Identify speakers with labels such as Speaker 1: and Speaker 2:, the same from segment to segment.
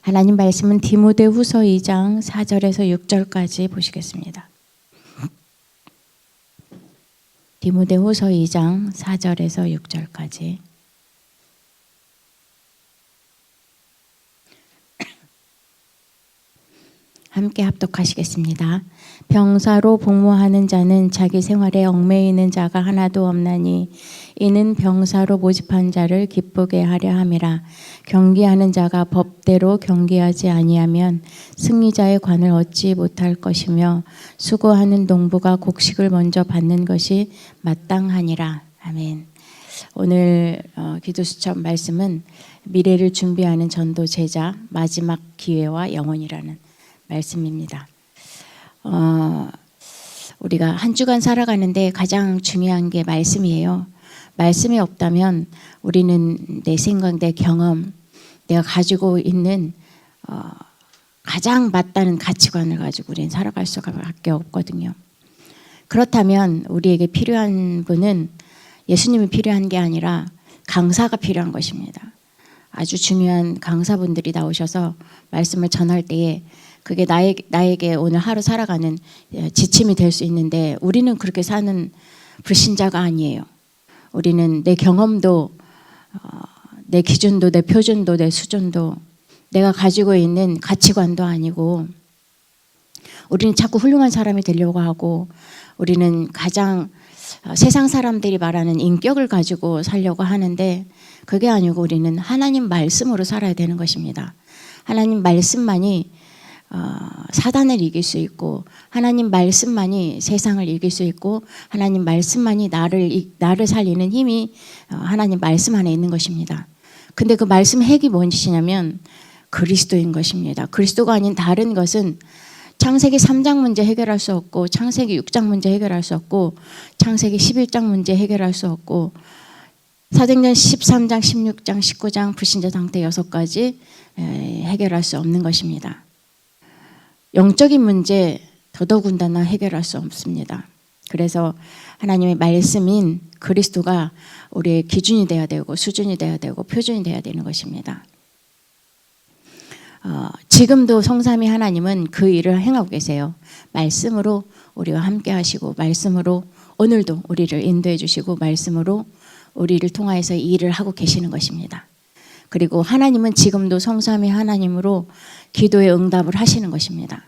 Speaker 1: 하나님 말씀은 디모데후서 2장 4절에서 6절까지 보시겠습니다. 디모데후서 2장 4절에서 6절까지. 함께 합독하시겠습니다. 병사로 복무하는 자는 자기 생활에 얽매이는 자가 하나도 없나니 이는 병사로 모집한 자를 기쁘게 하려 함이라. 경기하는 자가 법대로 경기하지 아니하면 승리자의 관을 얻지 못할 것이며 수고하는 농부가 곡식을 먼저 받는 것이 마땅하니라. 아멘. 오늘 기도수첩 말씀은 미래를 준비하는 전도 제자 마지막 기회와 영혼이라는 말씀입니다. 우리가 한 주간 살아가는데 가장 중요한 게 말씀이에요. 말씀이 없다면 우리는 내 생각, 내 경험, 내가 가지고 있는 가장 맞다는 가치관을 가지고 우리는 살아갈 수밖에 없거든요. 그렇다면 우리에게 필요한 분은 예수님이 필요한 게 아니라 강사가 필요한 것입니다. 아주 중요한 강사분들이 나오셔서 말씀을 전할 때에 그게 나에게 오늘 하루 살아가는 지침이 될 수 있는데 우리는 그렇게 사는 불신자가 아니에요. 우리는 내 경험도 내 기준도 내 표준도 내 수준도 내가 가지고 있는 가치관도 아니고 우리는 자꾸 훌륭한 사람이 되려고 하고 우리는 가장 세상 사람들이 말하는 인격을 가지고 살려고 하는데 그게 아니고 우리는 하나님 말씀으로 살아야 되는 것입니다. 하나님 말씀만이 사단을 이길 수 있고 하나님 말씀만이 세상을 이길 수 있고 하나님 말씀만이 나를 살리는 힘이 하나님 말씀 안에 있는 것입니다. 근데 그 말씀 핵이 무엇이냐면 그리스도인 것입니다. 그리스도가 아닌 다른 것은 창세기 3장 문제 해결할 수 없고 창세기 6장 문제 해결할 수 없고 창세기 11장 문제 해결할 수 없고 사도행전 13장, 16장, 19장 불신자 상태 6가지 해결할 수 없는 것입니다. 영적인 문제 더더군다나 해결할 수 없습니다. 그래서 하나님의 말씀인 그리스도가 우리의 기준이 되어야 되고 수준이 되어야 되고 표준이 되어야 되는 것입니다. 지금도 성삼위 하나님은 그 일을 행하고 계세요. 말씀으로 우리와 함께 하시고 말씀으로 오늘도 우리를 인도해 주시고 말씀으로 우리를 통하여서 이 일을 하고 계시는 것입니다. 그리고 하나님은 지금도 성삼위 하나님으로 기도의 응답을 하시는 것입니다.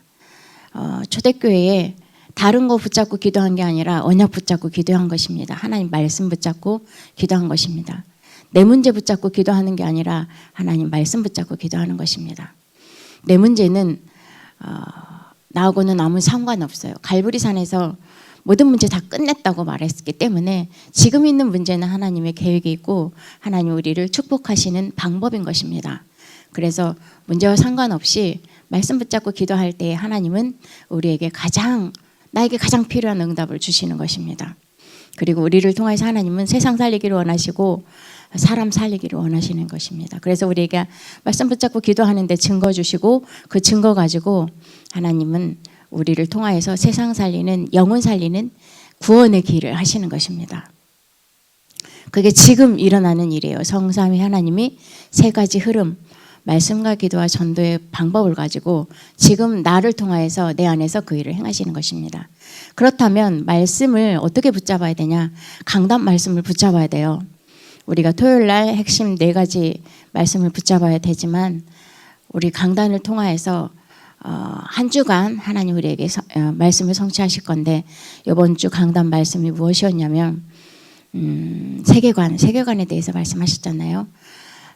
Speaker 1: 초대교회에 다른 거 붙잡고 기도한 게 아니라 언약 붙잡고 기도한 것입니다. 하나님 말씀 붙잡고 기도한 것입니다. 내 문제 붙잡고 기도하는 게 아니라 하나님 말씀 붙잡고 기도하는 것입니다. 내 문제는 나하고는 아무 상관없어요. 갈보리산에서 모든 문제 다 끝냈다고 말했기 때문에 지금 있는 문제는 하나님의 계획이 있고 하나님 우리를 축복하시는 방법인 것입니다. 그래서 문제와 상관없이 말씀 붙잡고 기도할 때 하나님은 우리에게 나에게 가장 필요한 응답을 주시는 것입니다. 그리고 우리를 통해서 하나님은 세상 살리기를 원하시고 사람 살리기를 원하시는 것입니다. 그래서 우리가 말씀 붙잡고 기도하는데 증거 주시고 그 증거 가지고 하나님은 우리를 통하여서 세상 살리는 영혼 살리는 구원의 길을 하시는 것입니다. 그게 지금 일어나는 일이에요. 성삼위 하나님이 세 가지 흐름 말씀과 기도와 전도의 방법을 가지고 지금 나를 통하여서 내 안에서 그 일을 행하시는 것입니다. 그렇다면 말씀을 어떻게 붙잡아야 되냐? 강단 말씀을 붙잡아야 돼요. 우리가 토요일 날 핵심 4가지 말씀을 붙잡아야 되지만 우리 강단을 통하여서 한 주간 하나님 우리에게 말씀을 성취하실 건데 이번 주 강단 말씀이 무엇이었냐면 세계관에 대해서 말씀하셨잖아요.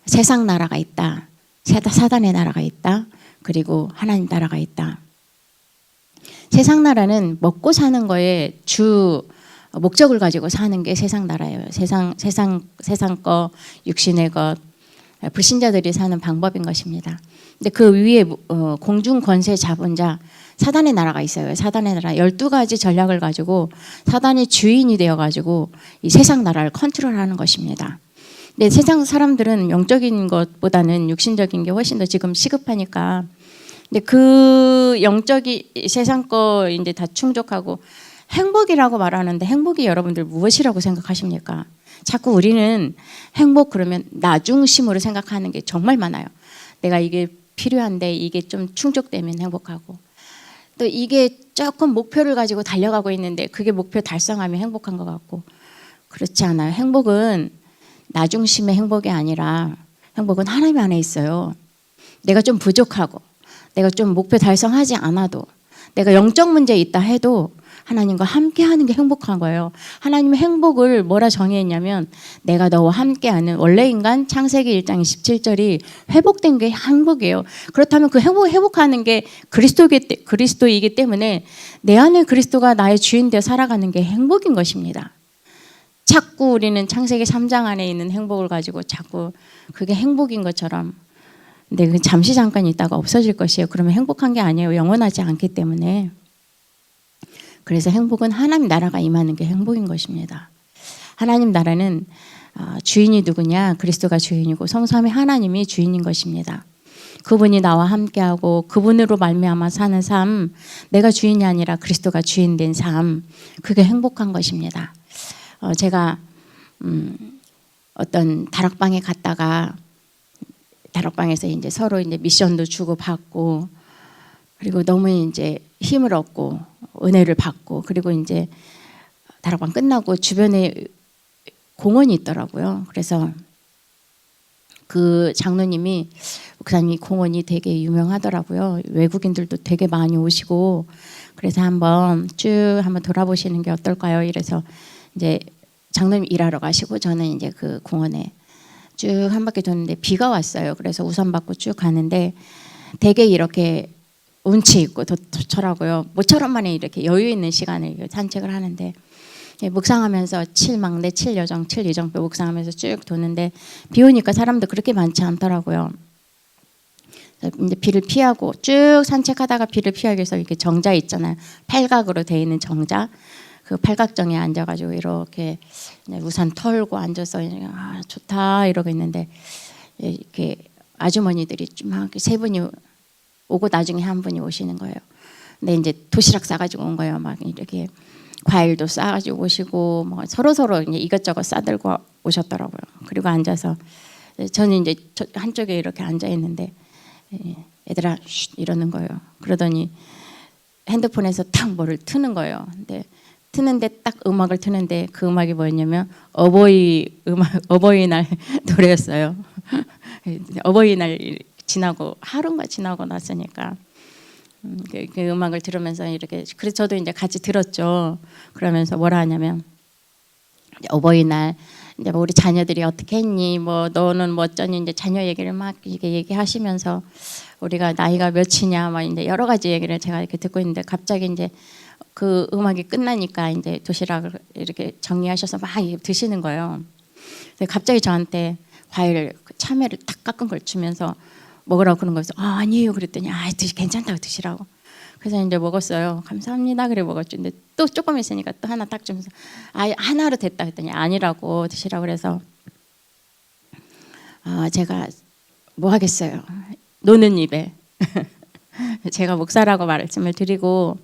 Speaker 1: 세상 나라가 있다. 사단의 나라가 있다. 그리고 하나님 나라가 있다. 세상 나라는 먹고 사는 거에 주 목적을 가지고 사는 게 세상 나라예요. 세상 거, 육신의 것, 불신자들이 사는 방법인 것입니다. 근데 그 위에 공중 권세 잡은 자 사단의 나라가 있어요. 사단의 나라 12가지 전략을 가지고 사단이 주인이 되어 가지고 이 세상 나라를 컨트롤하는 것입니다. 근데 세상 사람들은 영적인 것보다는 육신적인 게 훨씬 더 지금 시급하니까 근데 그 영적인 세상 거 이제 다 충족하고 행복이라고 말하는데 행복이 여러분들 무엇이라고 생각하십니까? 자꾸 우리는 행복 그러면 나 중심으로 생각하는 게 정말 많아요. 내가 이게 필요한데 이게 좀 충족되면 행복하고, 또 이게 조금 목표를 가지고 달려가고 있는데 그게 목표 달성하면 행복한 것 같고, 그렇지 않아요. 행복은 나 중심의 행복이 아니라 행복은 하나님 안에 있어요. 내가 좀 부족하고 내가 좀 목표 달성하지 않아도, 내가 영적 문제 있다 해도 하나님과 함께하는 게 행복한 거예요. 하나님의 행복을 뭐라 정의했냐면, 내가 너와 함께하는, 원래 인간 창세기 1장 27절이 회복된 게 행복이에요. 그렇다면 그 회복하는 게 그리스도이기 때문에 내 안에 그리스도가 나의 주인 되어 살아가는 게 행복인 것입니다. 자꾸 우리는 창세기 3장 안에 있는 행복을 가지고 자꾸 그게 행복인 것처럼, 근데 그 잠시 잠깐 있다가 없어질 것이에요. 그러면 행복한 게 아니에요. 영원하지 않기 때문에. 그래서 행복은 하나님 나라가 임하는 게 행복인 것입니다. 하나님 나라는 주인이 누구냐? 그리스도가 주인이고 성삼위 하나님이 주인인 것입니다. 그분이 나와 함께하고 그분으로 말미암아 사는 삶, 내가 주인이 아니라 그리스도가 주인 된 삶, 그게 행복한 것입니다. 제가 어떤 다락방에 갔다가 다락방에서 이제 서로 이제 미션도 주고 받고, 그리고 너무 이제 힘을 얻고 은혜를 받고, 그리고 이제 다락방 끝나고 주변에 공원이 있더라고요. 그래서 그 장로님이, 목사님이 공원이 되게 유명하더라고요. 외국인들도 되게 많이 오시고, 그래서 한번 돌아보시는 게 어떨까요? 이래서 이제 장로님 일하러 가시고 저는 이제 그 공원에 쭉 한 바퀴 도는데 비가 왔어요. 그래서 우산 받고 쭉 가는데 되게 이렇게 운치 있고 좋더라고요. 모처럼 만에 이렇게 여유 있는 시간을 산책을 하는데, 묵상하면서 7막내, 7여정, 7이정표 묵상하면서 쭉 도는데 비 오니까 사람도 그렇게 많지 않더라고요. 이제 비를 피하고 쭉 산책하다가 비를 피하기 위해서 이렇게 정자 있잖아요. 팔각으로 되어 있는 정자. 그 팔각정에 앉아가지고 이렇게 우산 털고 앉아서 좋다 이러고 있는데, 이렇게 아주머니들이 막 세 분이 오고 나중에 한 분이 오시는 거예요. 근데 이제 도시락 싸가지고 온 거예요. 막 이렇게 과일도 싸가지고 오시고, 뭐 서로 이제 이것저것 싸들고 오셨더라고요. 그리고 앉아서 저는 이제 한쪽에 이렇게 앉아 있는데, 얘들아 쉿 이러는 거예요. 그러더니 핸드폰에서 탁 뭐를 트는 거예요. 근데 트는데 딱 음악을 트는데 그 음악이 뭐였냐면 어버이날 노래였어요. 어버이날 하루가 지나고 났으니까 그 음악을 들으면서 이렇게, 그래서 저도 이제 같이 들었죠. 그러면서 뭐라 하냐면, 어버이날 이제 뭐 우리 자녀들이 어떻게 했니, 뭐 너는 뭐 어쩌니, 이제 자녀 얘기를 막 이렇게 얘기하시면서 우리가 나이가 몇이냐 막 이제 여러 가지 얘기를 제가 이렇게 듣고 있는데, 갑자기 이제 그 음악이 끝나니까 이제 도시락을 이렇게 정리하셔서 막 드시는 거예요. 갑자기 저한테 과일을, 참외를 탁 깎은 걸 주면서 먹으라고 그런 거였어. 아니에요. 그랬더니 괜찮다고 드시라고. 그래서 이제 먹었어요. 감사합니다. 그래 먹었죠. 근데 또 조금 있으니까 또 하나 딱 주면서 하나로 됐다 했더니 아니라고 드시라고. 그래서 제가 뭐 하겠어요. 노는 입에 제가 목사라고 말씀을 드리고,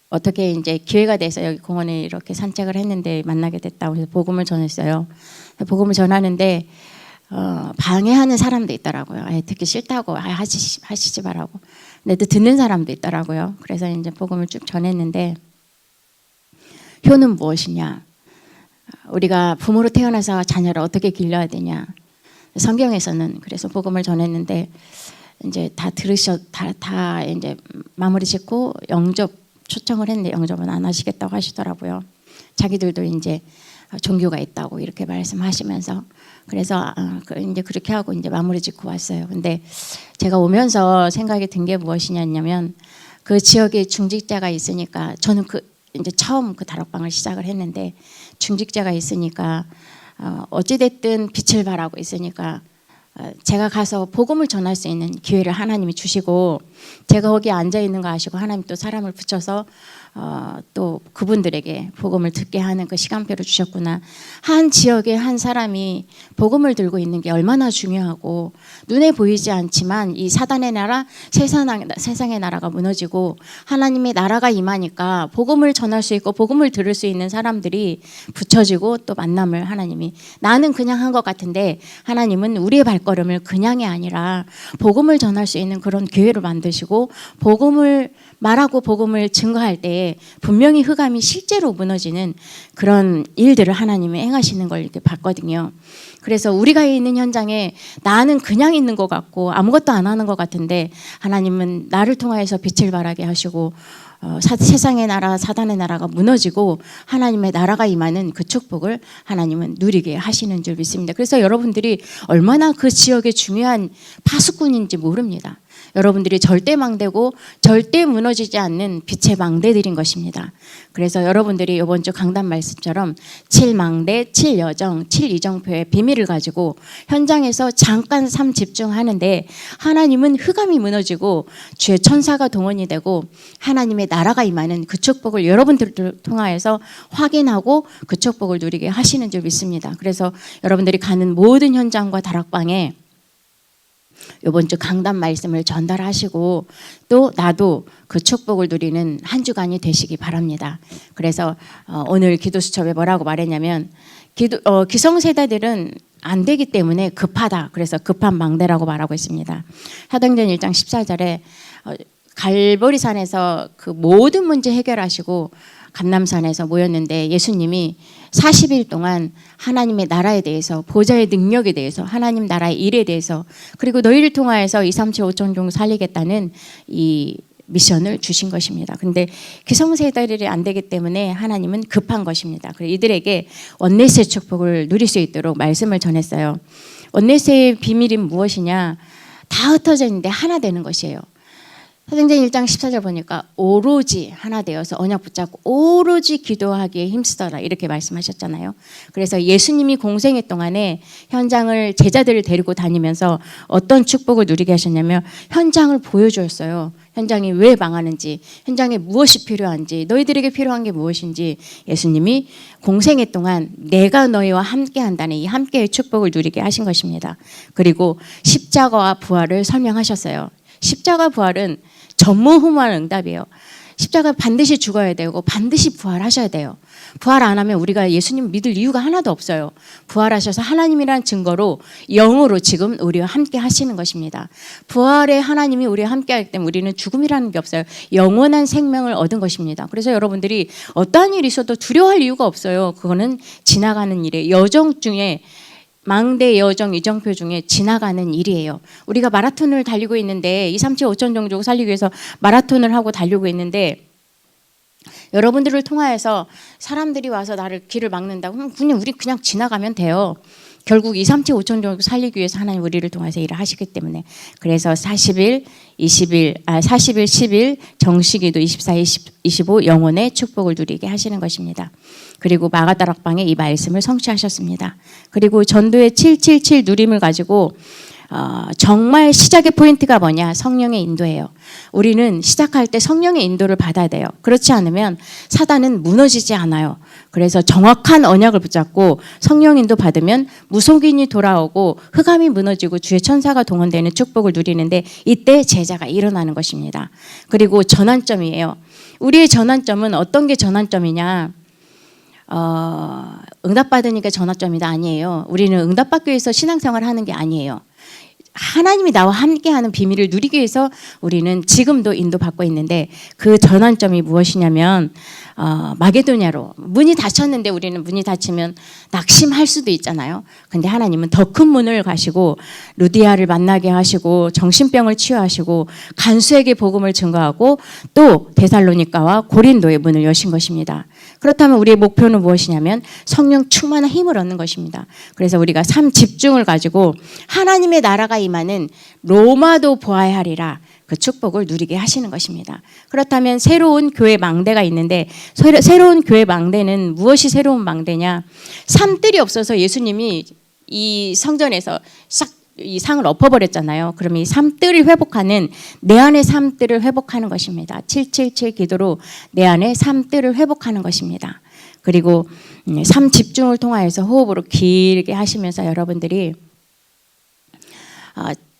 Speaker 1: 어떻게 이제 기회가 돼서 여기 공원에 이렇게 산책을 했는데 만나게 됐다고 해서 복음을 전했어요. 복음을 전하는데 방해하는 사람도 있더라고요. 듣기 싫다고 하시지 말라고. 근데 또 듣는 사람도 있더라고요. 그래서 이제 복음을 쭉 전했는데, 효는 무엇이냐? 우리가 부모로 태어나서 자녀를 어떻게 길러야 되냐? 성경에서는, 그래서 복음을 전했는데 이제 다 이제 마무리 짓고 영접 초청을 했는데 영접은 안 하시겠다고 하시더라고요. 자기들도 이제 종교가 있다고 이렇게 말씀하시면서, 그래서 이제 그렇게 하고 이제 마무리 짓고 왔어요. 근데 제가 오면서 생각이 든 게 무엇이냐면, 그 지역에 중직자가 있으니까, 저는 이제 처음 그 다락방을 시작을 했는데 중직자가 있으니까 어찌됐든 빛을 발하고 있으니까 제가 가서 복음을 전할 수 있는 기회를 하나님이 주시고, 제가 거기 앉아 있는 거 아시고 하나님 또 사람을 붙여서 또 그분들에게 복음을 듣게 하는 그 시간표를 주셨구나. 한 지역에 한 사람이 복음을 들고 있는 게 얼마나 중요하고, 눈에 보이지 않지만 이 사단의 나라, 세상의 나라가 무너지고 하나님의 나라가 임하니까 복음을 전할 수 있고 복음을 들을 수 있는 사람들이 붙여지고 또 만남을 하나님이, 나는 그냥 한 것 같은데 하나님은 우리의 발걸음을 그냥이 아니라 복음을 전할 수 있는 그런 기회를 만드시고, 복음을 말하고 복음을 증거할 때에 분명히 흑암이 실제로 무너지는 그런 일들을 하나님이 행하시는 걸 이렇게 봤거든요. 그래서 우리가 있는 현장에 나는 그냥 있는 것 같고 아무것도 안 하는 것 같은데 하나님은 나를 통하여서 빛을 발하게 하시고 세상의 나라, 사단의 나라가 무너지고 하나님의 나라가 임하는 그 축복을 하나님은 누리게 하시는 줄 믿습니다. 그래서 여러분들이 얼마나 그 지역의 중요한 파수꾼인지 모릅니다. 여러분들이 절대 망대고 절대 무너지지 않는 빛의 망대들인 것입니다. 그래서 여러분들이 이번 주 강단 말씀처럼 7망대, 7여정, 7이정표의 비밀을 가지고 현장에서 잠깐 삶 집중하는데 하나님은 흑암이 무너지고 주의 천사가 동원이 되고 하나님의 나라가 임하는 그 축복을 여러분들을 통하여서 확인하고 그 축복을 누리게 하시는 줄 믿습니다. 그래서 여러분들이 가는 모든 현장과 다락방에 이번 주 강단 말씀을 전달하시고 또 나도 그 축복을 누리는 한 주간이 되시기 바랍니다. 그래서 오늘 기도 수첩에 뭐라고 말했냐면 기성세대들은 안 되기 때문에 급하다. 그래서 급한 망대라고 말하고 있습니다. 사도행전 1장 14절에 갈보리산에서 그 모든 문제 해결하시고 감람산에서 모였는데 예수님이 40일 동안 하나님의 나라에 대해서, 보좌의 능력에 대해서, 하나님 나라의 일에 대해서, 그리고 너희를 통하여서 2, 3, 7, 5천 종 살리겠다는 이 미션을 주신 것입니다. 근데 기성세대들이 안 되기 때문에 하나님은 급한 것입니다. 그래서 이들에게 원내스의 축복을 누릴 수 있도록 말씀을 전했어요. 원내스의 비밀이 무엇이냐? 다 흩어져 있는데 하나 되는 것이에요. 사도행전 1장 14절 보니까 오로지 하나 되어서 언약 붙잡고 오로지 기도하기에 힘쓰더라 이렇게 말씀하셨잖아요. 그래서 예수님이 공생애 동안에 현장을 제자들을 데리고 다니면서 어떤 축복을 누리게 하셨냐면 현장을 보여주었어요. 현장이 왜 망하는지, 현장에 무엇이 필요한지, 너희들에게 필요한 게 무엇인지 예수님이 공생애 동안 내가 너희와 함께 한다는 이 함께의 축복을 누리게 하신 것입니다. 그리고 십자가와 부활을 설명하셨어요. 십자가 부활은 전무후무한 응답이에요. 십자가 반드시 죽어야 되고 반드시 부활하셔야 돼요. 부활 안 하면 우리가 예수님 믿을 이유가 하나도 없어요. 부활하셔서 하나님이란 증거로 영으로 지금 우리와 함께 하시는 것입니다. 부활의 하나님이 우리와 함께 하기 때문에 우리는 죽음이라는 게 없어요. 영원한 생명을 얻은 것입니다. 그래서 여러분들이 어떠한 일이 있어도 두려워할 이유가 없어요. 그거는 지나가는 일이에요. 여정 중에 망대, 여정, 이정표 중에 지나가는 일이에요. 우리가 마라톤을 달리고 있는데 2, 3, 7, 5천 정도 살리기 위해서 마라톤을 하고 달리고 있는데 여러분들을 통하여서 사람들이 와서 나를 길을 막는다고 그냥 우리 그냥 지나가면 돼요. 결국 2, 3, 7, 5천 정도 살리기 위해서 하나님 우리를 통해서 일을 하시기 때문에 그래서 40일, 10일 정식기도 24, 25 영혼의 축복을 누리게 하시는 것입니다. 그리고 마가다락방에 이 말씀을 성취하셨습니다. 그리고 전도의 777 누림을 가지고 정말 시작의 포인트가 뭐냐? 성령의 인도예요. 우리는 시작할 때 성령의 인도를 받아야 돼요. 그렇지 않으면 사단은 무너지지 않아요. 그래서 정확한 언약을 붙잡고 성령 인도 받으면 무속인이 돌아오고 흑암이 무너지고 주의 천사가 동원되는 축복을 누리는데 이때 제자가 일어나는 것입니다. 그리고 전환점이에요. 우리의 전환점은 어떤 게 전환점이냐? 응답받으니까 전환점이다 아니에요. 우리는 응답받기 위해서 신앙생활을 하는 게 아니에요. 하나님이 나와 함께하는 비밀을 누리기 위해서 우리는 지금도 인도받고 있는데 그 전환점이 무엇이냐면 마게도냐로 문이 닫혔는데 우리는 문이 닫히면 낙심할 수도 있잖아요. 근데 하나님은 더 큰 문을 가시고 루디아를 만나게 하시고 정신병을 치유하시고 간수에게 복음을 증거하고 또 데살로니가와 고린도의 문을 여신 것입니다. 그렇다면 우리의 목표는 무엇이냐면 성령 충만한 힘을 얻는 것입니다. 그래서 우리가 삶 집중을 가지고 하나님의 나라가 임하는 로마도 보아야 하리라 그 축복을 누리게 하시는 것입니다. 그렇다면 새로운 교회 망대가 있는데 새로운 교회 망대는 무엇이 새로운 망대냐? 산들이 없어서 예수님이 이 성전에서 싹 이 상을 엎어버렸잖아요. 그러면 이 삶들을 회복하는 내 안의 삶들을 회복하는 것입니다. 777 기도로 내 안의 삶들을 회복하는 것입니다. 그리고 삶 집중을 통하여서 호흡으로 길게 하시면서 여러분들이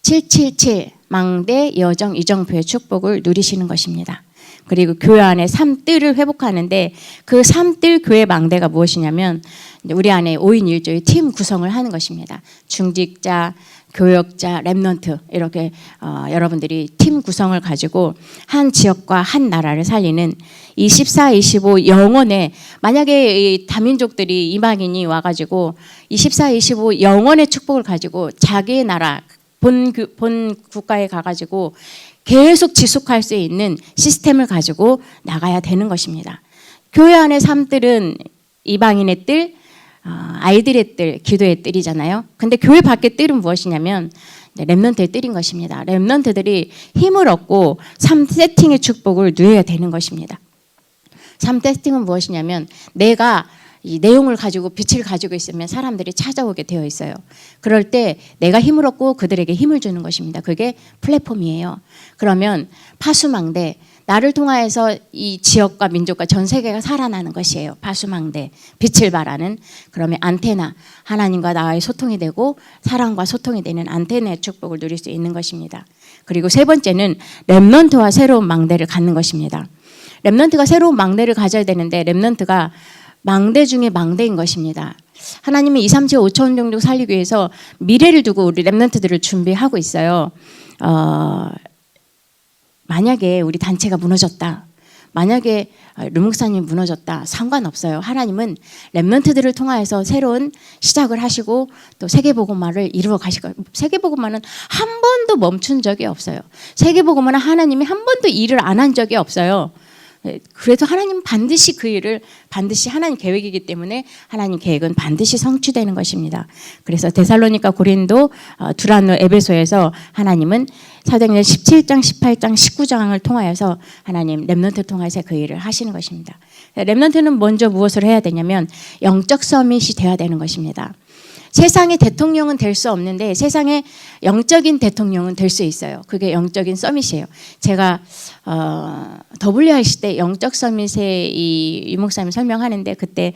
Speaker 1: 777 망대 여정 이정표의 축복을 누리시는 것입니다. 그리고 교회 안에 삶들을 회복하는데 그 삶들 교회 망대가 무엇이냐면 우리 안에 5인 1조의 팀 구성을 하는 것입니다. 중직자, 교역자, 랩넌트 이렇게 여러분들이 팀 구성을 가지고 한 지역과 한 나라를 살리는 이 14, 25 영원의 만약에 이 다민족들이 이방인이 와가지고 이 14, 25 영원의 축복을 가지고 자기의 나라 본 국가에 가가지고 계속 지속할 수 있는 시스템을 가지고 나가야 되는 것입니다. 교회 안의 삶들은 이방인의 뜰, 아이들의 뜰, 기도의 뜰이잖아요. 근데 교회 밖의 뜰은 무엇이냐면 렘넌트의 뜰인 것입니다. 렘넌트들이 힘을 얻고 삶 세팅의 축복을 누려야 되는 것입니다. 삶 세팅은 무엇이냐면 내가 이 내용을 가지고 빛을 가지고 있으면 사람들이 찾아오게 되어 있어요. 그럴 때 내가 힘을 얻고 그들에게 힘을 주는 것입니다. 그게 플랫폼이에요. 그러면 파수망대, 나를 통하여서 이 지역과 민족과 전 세계가 살아나는 것이에요. 파수망대, 빛을 발하는. 그러면 안테나, 하나님과 나와의 소통이 되고 사랑과 소통이 되는 안테나의 축복을 누릴 수 있는 것입니다. 그리고 세 번째는 렘넌트와 새로운 망대를 갖는 것입니다. 렘넌트가 새로운 망대를 가져야 되는데 렘넌트가 망대 중에 망대인 것입니다. 하나님은 2, 3, 7, 5천 정도 살리기 위해서 미래를 두고 우리 렘넌트들을 준비하고 있어요. 만약에 우리 단체가 무너졌다. 만약에 르목사님이 무너졌다. 상관없어요. 하나님은 렘넌트들을 통하여서 새로운 시작을 하시고 또 세계복음화를 이루어 가실 거예요. 세계복음화는 한 번도 멈춘 적이 없어요. 세계복음화는 하나님이 한 번도 일을 안 한 적이 없어요. 그래서 하나님은 반드시 그 일을 반드시 하나님 계획이기 때문에 하나님 계획은 반드시 성취되는 것입니다. 그래서 데살로니가, 고린도, 두란노, 에베소에서 하나님은 사도행전 17장, 18장, 19장을 통하여서 하나님 렘넌트를 통해서 그 일을 하시는 것입니다. 렘넌트는 먼저 무엇을 해야 되냐면 영적 서밋이 되어야 되는 것입니다. 세상의 대통령은 될 수 없는데 세상의 영적인 대통령은 될 수 있어요. 그게 영적인 서밋이에요. 제가 WRC 때 영적 서밋에 이 목사님 설명하는데 그때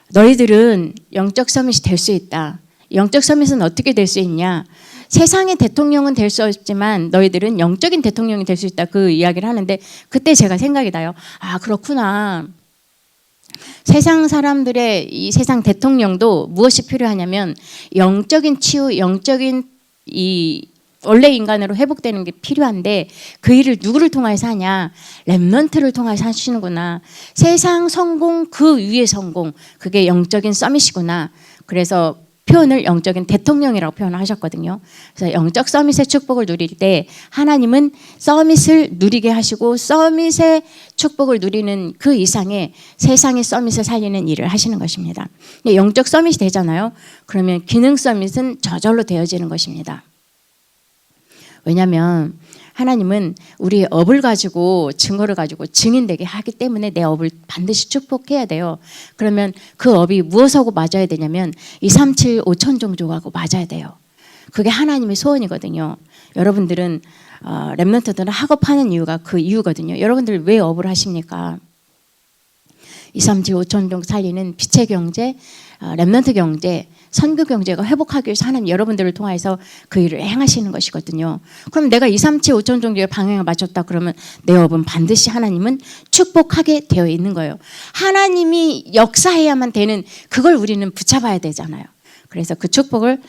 Speaker 1: 너희들은 영적 서밋이 될 수 있다. 영적 서밋은 어떻게 될 수 있냐? 세상의 대통령은 될 수 없지만 너희들은 영적인 대통령이 될 수 있다. 그 이야기를 하는데 그때 제가 생각이 나요. 아, 그렇구나. 세상 사람들의 이 세상 대통령도 무엇이 필요하냐면 영적인 치유, 영적인 이 원래 인간으로 회복되는 게 필요한데 그 일을 누구를 통해서 하냐? 렘넌트를 통해서 하시는구나. 세상 성공 그 위의 성공, 그게 영적인 서밋이구나. 그래서 표현을 영적인 대통령이라고 표현하셨거든요. 그래서 영적 서밋의 축복을 누릴 때 하나님은 서밋을 누리게 하시고 서밋의 축복을 누리는 그 이상의 세상의 서밋을 살리는 일을 하시는 것입니다. 영적 서밋이 되잖아요. 그러면 기능 서밋은 저절로 되어지는 것입니다. 왜냐하면 하나님은 우리의 업을 가지고 증거를 가지고 증인되게 하기 때문에 내 업을 반드시 축복해야 돼요. 그러면 그 업이 무엇하고 맞아야 되냐면 2, 3, 7, 5천 종족하고 맞아야 돼요. 그게 하나님의 소원이거든요. 여러분들은 렘넌트들은 학업하는 이유가 그 이유거든요. 여러분들 왜 업을 하십니까? 2, 3, 7, 5천 종족 살리는 빛의 경제, 렘넌트 경제, 선교 경제가 회복하기 위해서 하나님 여러분들을 통해서 그 일을 행하시는 것이거든요. 그럼 내가 2, 3, 7, 5천 종교의 방향을 맞췄다 그러면 내 업은 반드시 하나님은 축복하게 되어 있는 거예요. 하나님이 역사해야만 되는 그걸 우리는 붙잡아야 되잖아요. 그래서 그 축복을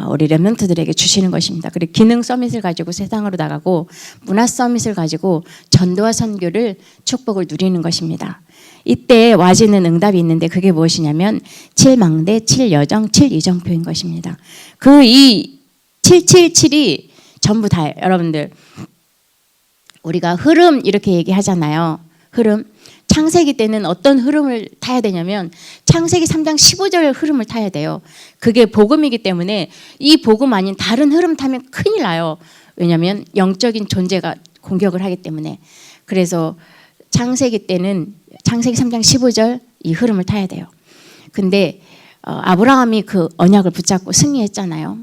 Speaker 1: 우리 렘넌트들에게 주시는 것입니다. 그리고 기능 서밋을 가지고 세상으로 나가고 문화 서밋을 가지고 전도와 선교를 축복을 누리는 것입니다. 이때 와지는 응답이 있는데 그게 무엇이냐면 7망대, 7여정, 7이정표인 것입니다. 그 이 777이 전부 다예요. 여러분들 우리가 흐름 이렇게 얘기하잖아요. 흐름. 창세기 때는 어떤 흐름을 타야 되냐면 창세기 3장 15절 흐름을 타야 돼요. 그게 복음이기 때문에 이 복음 아닌 다른 흐름 타면 큰일 나요. 왜냐하면 영적인 존재가 공격을 하기 때문에. 그래서 창세기 때는 창세기 3장 15절 이 흐름을 타야 돼요. 근데 아브라함이 그 언약을 붙잡고 승리했잖아요.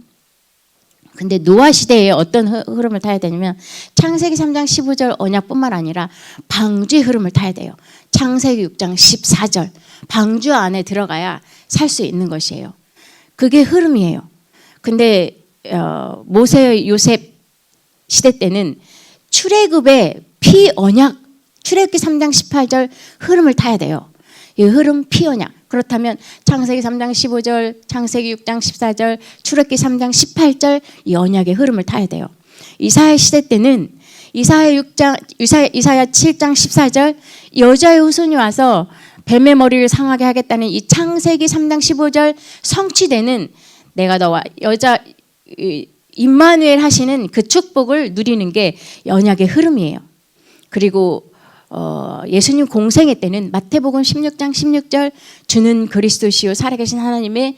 Speaker 1: 근데 노아 시대에 어떤 흐름을 타야 되냐면 창세기 3장 15절 언약뿐만 아니라 방주의 흐름을 타야 돼요. 창세기 6장 14절 방주 안에 들어가야 살 수 있는 것이에요. 그게 흐름이에요. 근데 모세 요셉 시대 때는 출애굽의 피언약 출애굽기 3장 18절 흐름을 타야 돼요. 이 흐름 피언약. 그렇다면 창세기 3장 15절, 창세기 6장 14절, 출애굽기 3장 18절 이 언약의 흐름을 타야 돼요. 이사야 시대 때는 이사야 7장 14절 여자의 후손이 와서 뱀의 머리를 상하게 하겠다는 이 창세기 3장 15절 성취되는 내가 너와 여자 임마누엘 하시는 그 축복을 누리는 게 언약의 흐름이에요. 그리고 예수님 공생애 때는 마태복음 16장 16절 주는 그리스도시요 살아계신 하나님의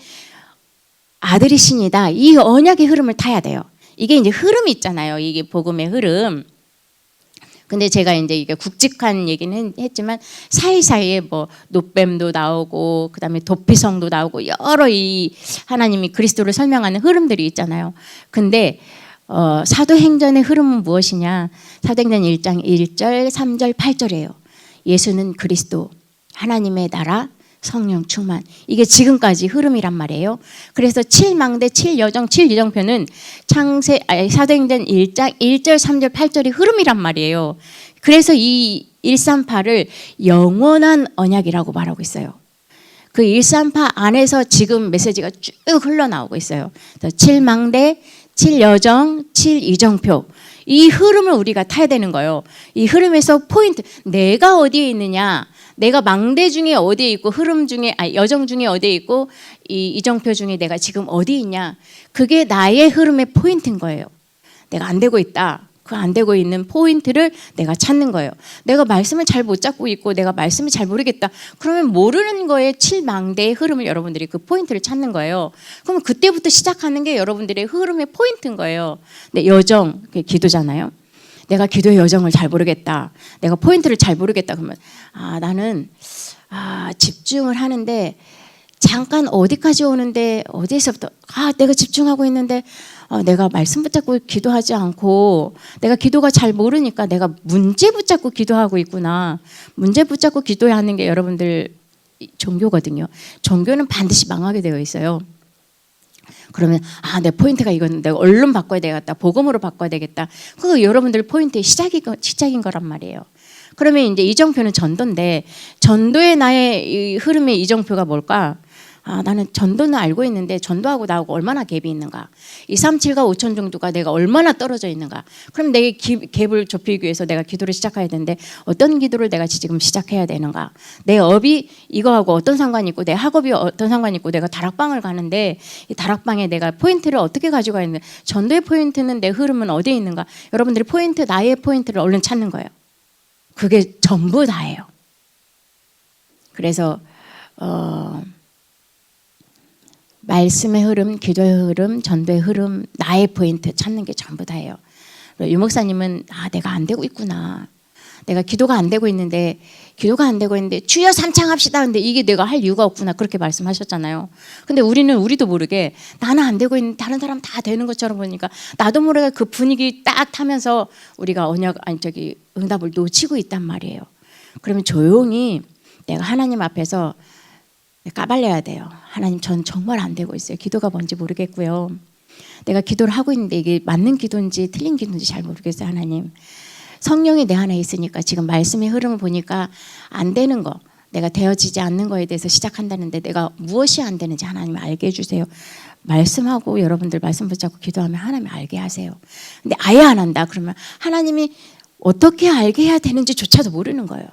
Speaker 1: 아들이시니다. 이 언약의 흐름을 타야 돼요. 이게 이제 흐름이 있잖아요. 이게 복음의 흐름. 근데 제가 이제 이게 굵직한 얘기는 했지만 사이사이에 뭐 노뱀도 나오고 그다음에 도피성도 나오고 여러 이 하나님이 그리스도를 설명하는 흐름들이 있잖아요. 근데 사도행전의 흐름은 무엇이냐? 사도행전 1장 1절, 3절, 8절이에요. 예수는 그리스도, 하나님의 나라, 성령 충만. 이게 지금까지 흐름이란 말이에요. 그래서 7망대, 7여정, 7이정표는 사도행전 1장 1절, 3절, 8절이 흐름이란 말이에요. 그래서 이 138을 영원한 언약이라고 말하고 있어요. 그 138 안에서 지금 메시지가 쭉 흘러나오고 있어요. 7망대, 7여정, 7이정표. 이 흐름을 우리가 타야 되는 거예요. 이 흐름에서 포인트, 내가 어디에 있느냐, 내가 망대 중에 어디에 있고 흐름 중에 여정 중에 어디에 있고 이 이정표 중에 내가 지금 어디 있냐, 그게 나의 흐름의 포인트인 거예요. 내가 안 되고 있다. 그 안 되고 있는 포인트를 내가 찾는 거예요. 내가 말씀을 잘 못 잡고 있고 내가 말씀을 잘 모르겠다. 그러면 모르는 거에 7망대의 흐름을 여러분들이 그 포인트를 찾는 거예요. 그럼 그때부터 시작하는 게 여러분들의 흐름의 포인트인 거예요. 근데 여정, 기도잖아요. 내가 기도의 여정을 잘 모르겠다. 내가 포인트를 잘 모르겠다. 그러면 나는 집중을 하는데 잠깐 어디까지 오는데 어디에서부터 내가 집중하고 있는데 내가 말씀 붙잡고 기도하지 않고 내가 기도가 잘 모르니까 내가 문제 붙잡고 기도하고 있구나. 문제 붙잡고 기도하는 게 여러분들 종교거든요. 종교는 반드시 망하게 되어 있어요. 그러면 내 포인트가 이건 내가 얼른 바꿔야 되겠다. 복음으로 바꿔야 되겠다. 그거 여러분들 포인트의 시작인 거란 말이에요. 그러면 이제 이정표는 전도인데 전도의 나의 이 흐름의 이정표가 뭘까? 나는 전도는 알고 있는데 전도하고 나하고 얼마나 갭이 있는가? 237과 5천 정도가 내가 얼마나 떨어져 있는가? 그럼 내 갭을 좁히기 위해서 내가 기도를 시작해야 되는데 어떤 기도를 내가 지금 시작해야 되는가? 내 업이 이거하고 어떤 상관이 있고 내 학업이 어떤 상관이 있고 내가 다락방을 가는데 이 다락방에 내가 포인트를 어떻게 가지고 있는데 전도의 포인트는 내 흐름은 어디에 있는가? 여러분들이 포인트, 나의 포인트를 얼른 찾는 거예요. 그게 전부 다예요. 그래서 말씀의 흐름, 기도의 흐름, 전도의 흐름, 나의 포인트 찾는 게 전부 다예요. 유 목사님은 내가 안 되고 있구나. 내가 기도가 안 되고 있는데 주여 삼창합시다. 근데 이게 내가 할 이유가 없구나. 그렇게 말씀하셨잖아요. 근데 우리도 모르게 나는 안 되고 있는데 다른 사람 다 되는 것처럼 보니까 나도 모르게 그 분위기 딱 타면서 우리가 응답을 놓치고 있단 말이에요. 그러면 조용히 내가 하나님 앞에서 까발려야 돼요. 하나님, 전 정말 안 되고 있어요. 기도가 뭔지 모르겠고요. 내가 기도를 하고 있는데 이게 맞는 기도인지 틀린 기도인지 잘 모르겠어요. 하나님, 성령이 내 안에 있으니까 지금 말씀의 흐름을 보니까 안 되는 거, 내가 되어지지 않는 거에 대해서 시작한다는데 내가 무엇이 안 되는지 하나님 알게 해주세요. 말씀하고 여러분들 말씀 붙잡고 기도하면 하나님 알게 하세요. 근데 아예 안 한다 그러면 하나님이 어떻게 알게 해야 되는지조차도 모르는 거예요.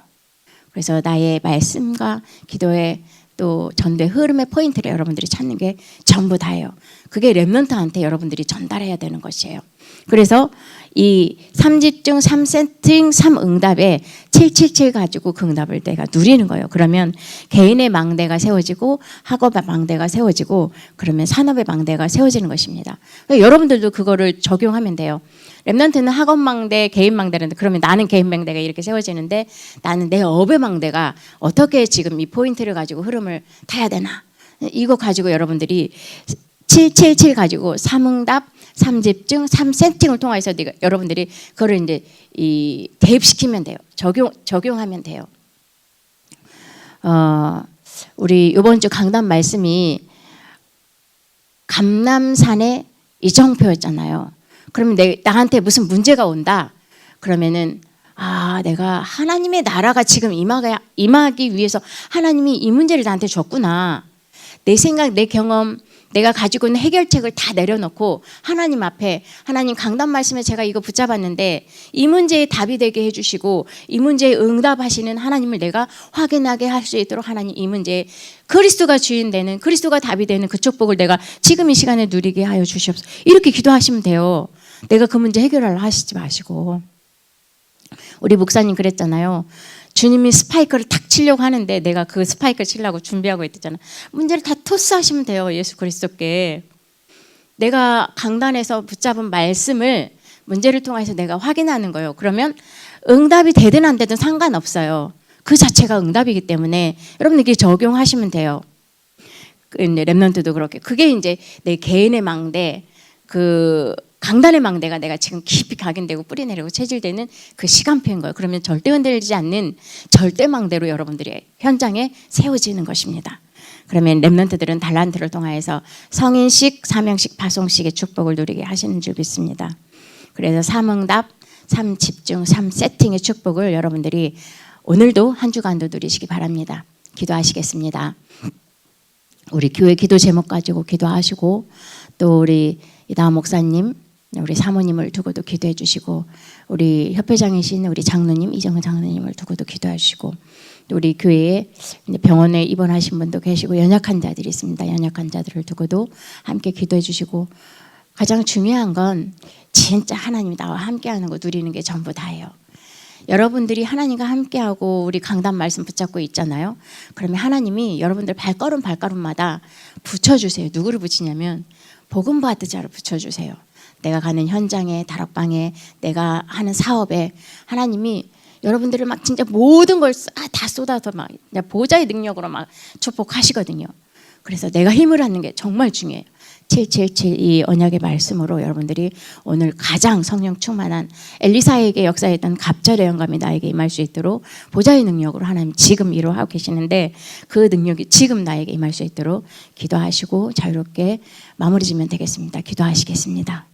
Speaker 1: 그래서 나의 말씀과 기도의 또 전도의 흐름의 포인트를 여러분들이 찾는 게 전부 다예요. 그게 렘넌트한테 여러분들이 전달해야 되는 것이에요. 그래서 이 3집중 3세팅 3응답에 777 가지고 그 응답을 내가 누리는 거예요. 그러면 개인의 망대가 세워지고 학업의 망대가 세워지고 그러면 산업의 망대가 세워지는 것입니다. 그러니까 여러분들도 그거를 적용하면 돼요. 렘넌트는 학업 망대, 개인 망대인데 그러면 나는 개인 망대가 이렇게 세워지는데 나는 내 업의 망대가 어떻게 지금 이 포인트를 가지고 흐름을 타야 되나? 이거 가지고 여러분들이 777 가지고 3응답, 3집중, 3세팅을 통해서 여러분들이 그거를 이제 대입시키면 돼요. 적용하면 돼요. 우리 이번 주 강단 말씀이 감람산의 이정표였잖아요. 그러면 나한테 무슨 문제가 온다. 그러면은 내가 하나님의 나라가 지금 임하기 위해서 하나님이 이 문제를 나한테 줬구나. 내 생각, 내 경험, 내가 가지고 있는 해결책을 다 내려놓고 하나님 앞에, 하나님 강단 말씀에 제가 이거 붙잡았는데 이 문제에 답이 되게 해주시고 이 문제에 응답하시는 하나님을 내가 확인하게 할 수 있도록 하나님 이 문제에 그리스도가 주인 되는, 그리스도가 답이 되는 그 축복을 내가 지금 이 시간에 누리게 하여 주시옵소서. 이렇게 기도하시면 돼요. 내가 그 문제 해결하려 하시지 마시고. 우리 목사님 그랬잖아요. 주님이 스파이크를 탁 치려고 하는데 내가 그 스파이크를 치려고 준비하고 있었잖아. 문제를 다 토스하시면 돼요. 예수 그리스도께. 내가 강단에서 붙잡은 말씀을 문제를 통해서 내가 확인하는 거예요. 그러면 응답이 되든 안 되든 상관없어요. 그 자체가 응답이기 때문에 여러분 이게 적용하시면 돼요. 렘넌트도 그렇게. 그게 이제 내 개인의 망대, 그 강단의 망대가 내가 지금 깊이 각인되고 뿌리내리고 체질되는 그 시간표인 거예요. 그러면 절대 흔들리지 않는 절대 망대로 여러분들이 현장에 세워지는 것입니다. 그러면 렘넌트들은 달란트를 통하여서 성인식, 사명식, 파송식의 축복을 누리게 하시는 줄 믿습니다. 그래서 3응답, 3집중, 3세팅의 축복을 여러분들이 오늘도 한 주간도 누리시기 바랍니다. 기도하시겠습니다. 우리 교회 기도 제목 가지고 기도하시고 또 우리 이다하 목사님, 우리 사모님을 두고도 기도해 주시고 우리 협회장이신 우리 장로님, 이정은 장로님을 두고도 기도해 주시고 또 우리 교회에 병원에 입원하신 분도 계시고 연약한 자들이 있습니다. 연약한 자들을 두고도 함께 기도해 주시고 가장 중요한 건 진짜 하나님이 나와 함께하는 거 누리는 게 전부 다예요. 여러분들이 하나님과 함께하고 우리 강단 말씀 붙잡고 있잖아요. 그러면 하나님이 여러분들 발걸음마다 붙여주세요. 누구를 붙이냐면 복음 받으자를 붙여주세요. 내가 가는 현장에, 다락방에, 내가 하는 사업에 하나님이 여러분들을 막 진짜 모든 걸 다 쏟아서 막 보좌의 능력으로 막 축복하시거든요. 그래서 내가 힘을 얻는 게 정말 중요해요. 777 이 언약의 말씀으로 여러분들이 오늘 가장 성령 충만한 엘리사에게 역사했던 갑절의 영감이 나에게 임할 수 있도록 보좌의 능력으로 하나님 지금 이루어하고 계시는데 그 능력이 지금 나에게 임할 수 있도록 기도하시고 자유롭게 마무리 지면 되겠습니다. 기도하시겠습니다.